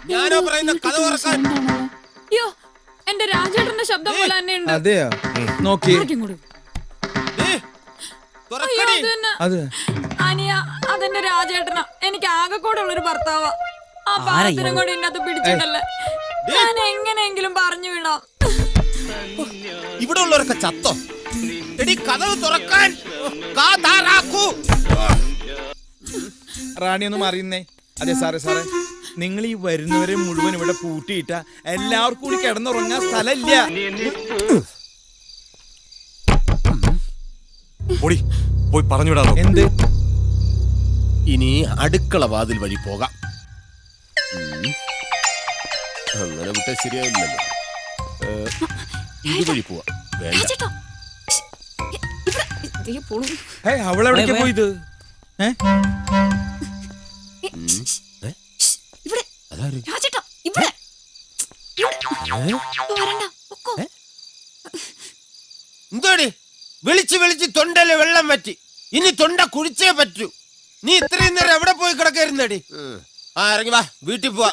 ഞാനോ പറയുന്ന കഥ തുറക്കാൻ. അയ്യോ എന്റെ രാജേട്ടന്റെ ശബ്ദം പോലെ തന്നെ ഉണ്ട്. അതെയോ നോക്കി അനിയ അതെന്റെ രാജേട്ടനാ. എനിക്ക് ആകെ കൂടെ ഉള്ളൊരു ഭർത്താവാ. ആ പാവത്തിനും കൂടി ഇന്നത്തെ പിടിച്ചിട്ടല്ലേ. ഞാൻ എങ്ങനെയെങ്കിലും പറഞ്ഞു വിടാം. ഇവിടെ ഉള്ളവരൊക്കെ ചത്തോ? എടി കഥ തുറക്കാൻ. റാണി ഒന്നും അറിയുന്നേ. അതെ സാറേ നിങ്ങൾ ഈ വരുന്നവരെ മുഴുവൻ ഇവിടെ പൂട്ടിയിട്ട എല്ലാവർക്കും കൂടി കിടന്നുറങ്ങാൻ സ്ഥലമില്ല. പോയി പറഞ്ഞുവിടാ. എന്ത്? ഇനി അടുക്കള വാതിൽ വഴി പോകാം. അങ്ങനെ വിട്ടാൽ ശരിയാവില്ലല്ലോ. ഇതുവഴി പോവാ. അവളെവിടേക്ക് പോയത്? എന്തോടി വിളിച്ച് വിളിച്ച് തൊണ്ടയില് വെള്ളം പറ്റി. ഇനി തൊണ്ട കുഴിച്ചേ പറ്റൂ. നീ ഇത്രയും നേരം എവിടെ പോയി കിടക്കായിരുന്നടി? ഇറങ്ങി വാ, വീട്ടിൽ പോവാ.